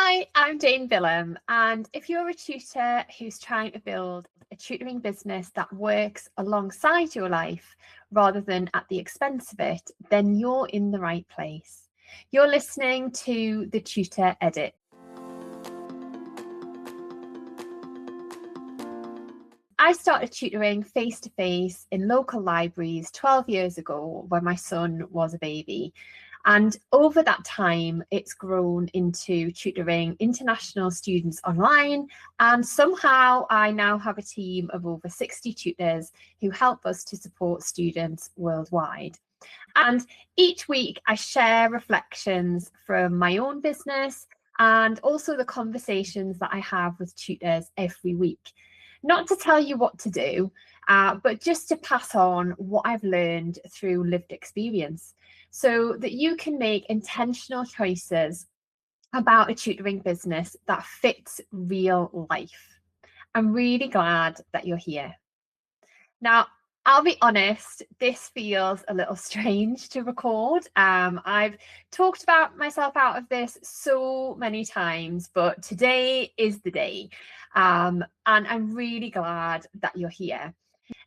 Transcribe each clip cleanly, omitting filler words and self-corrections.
Hi, I'm Jane Billum, and if you're a tutor who's trying to build a tutoring business that works alongside your life rather than at the expense of it, then you're in the right place. You're listening to the Tutor Edit. I started tutoring face-to-face in local libraries 12 years ago when my son was a baby. And over that time, it's grown into tutoring international students online. And somehow I now have a team of over 60 tutors who help us to support students worldwide. And each week I share reflections from my own business and also the conversations that I have with tutors every week. Not to tell you what to do, but just to pass on what I've learned through lived experience so that you can make intentional choices about a tutoring business that fits real life. I'm really glad that you're here. Now, I'll be honest, this feels a little strange to record. I've talked about myself out of this so many times, but today is the day. And I'm really glad that you're here.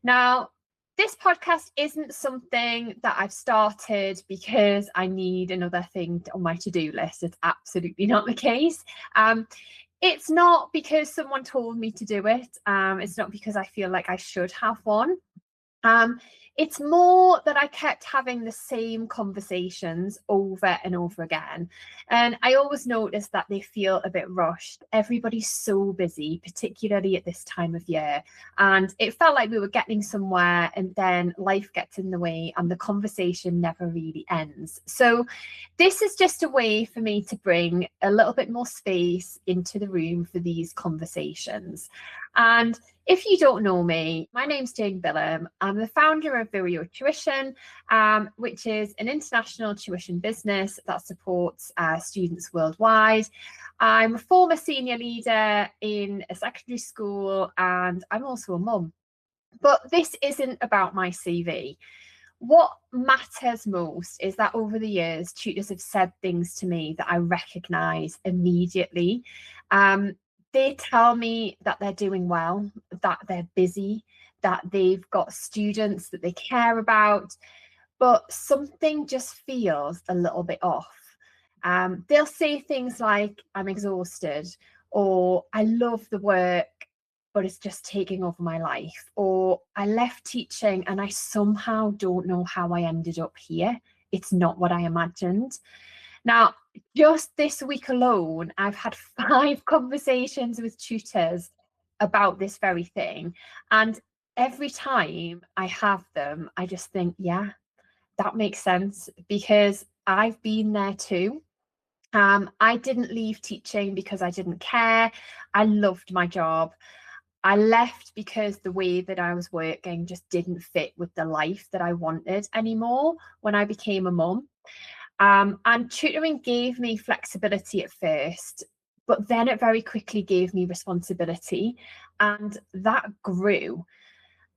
Now, this podcast isn't something that I've started because I need another thing on my to-do list. It's absolutely not the case. It's not because someone told me to do it. It's not because I feel like I should have one. It's more that I kept having the same conversations over and over again. And I always notice that they feel a bit rushed. Everybody's so busy, particularly at this time of year. And it felt like we were getting somewhere and then life gets in the way and the conversation never really ends. So this is just a way for me to bring a little bit more space into the room for these conversations. And if you don't know me, my name's Jane Billum. I'm the founder of Vireo Tuition, which is an international tuition business that supports students worldwide. I'm a former senior leader in a secondary school and I'm also a mum. But this isn't about my CV. What matters most is that over the years, tutors have said things to me that I recognise immediately. They tell me that they're doing well, that they're busy, that they've got students that they care about, but something just feels a little bit off. They'll say things like, I'm exhausted, or I love the work, but it's just taking over my life, or I left teaching and I somehow don't know how I ended up here. It's not what I imagined. Now, just this week alone, I've had 5 conversations with tutors about this very thing. And every time I have them, I just think, yeah, that makes sense because I've been there too. I didn't leave teaching because I didn't care. I loved my job. I left because the way that I was working just didn't fit with the life that I wanted anymore when I became a mum. And tutoring gave me flexibility at first, but then it very quickly gave me responsibility, and that grew.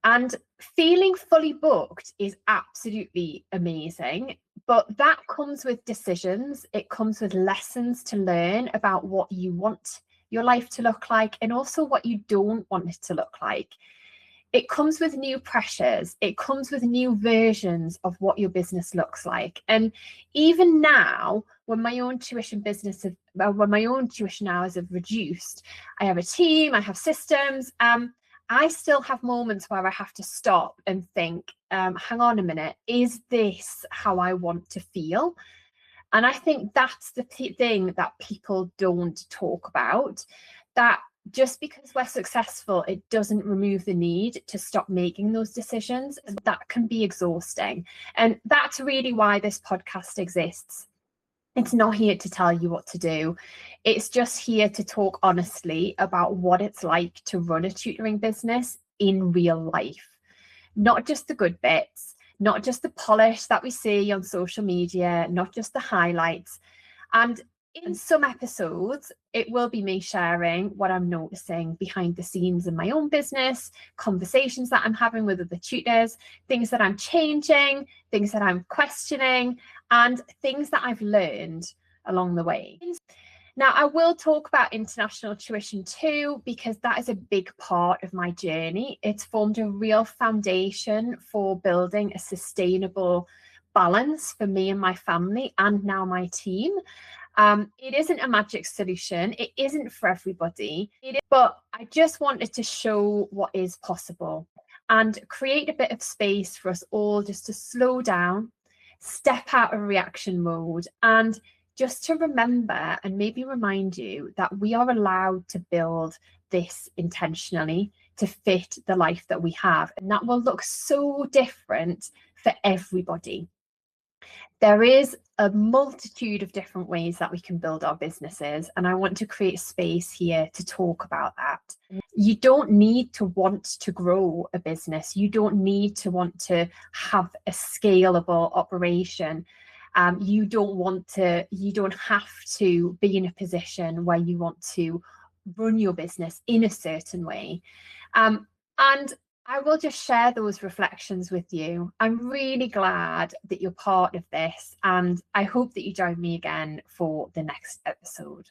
And feeling fully booked is absolutely amazing, but that comes with decisions. It comes with lessons to learn about what you want your life to look like and also what you don't want it to look like. It comes with new pressures. It comes with new versions of what your business looks like. And even now, when my own tuition hours have reduced, I have a team, I have systems. I still have moments where I have to stop and think, hang on a minute, is this how I want to feel? And I think that's the thing that people don't talk about, that just because we're successful, it doesn't remove the need to stop making those decisions. And that can be exhausting. And that's really why this podcast exists. It's not here to tell you what to do. It's just here to talk honestly about what it's like to run a tutoring business in real life. Not just the good bits, not just the polish that we see on social media, not just the highlights. And in some episodes, it will be me sharing what I'm noticing behind the scenes in my own business, conversations that I'm having with other tutors, things that I'm changing, things that I'm questioning, and things that I've learned along the way. Now, I will talk about international tuition too, because that is a big part of my journey. It's formed a real foundation for building a sustainable balance for me and my family, and now my team. It isn't a magic solution. It isn't for everybody. But I just wanted to show what is possible and create a bit of space for us all just to slow down, step out of reaction mode, and just to remember and maybe remind you that we are allowed to build this intentionally to fit the life that we have. And that will look so different for everybody. There is a multitude of different ways that we can build our businesses, and I want to create space here to talk about that. You don't need to want to grow a business. You don't need to want to have a scalable operation. You don't have to be in a position where you want to run your business in a certain way. And I will just share those reflections with you. I'm really glad that you're part of this, and I hope that you join me again for the next episode.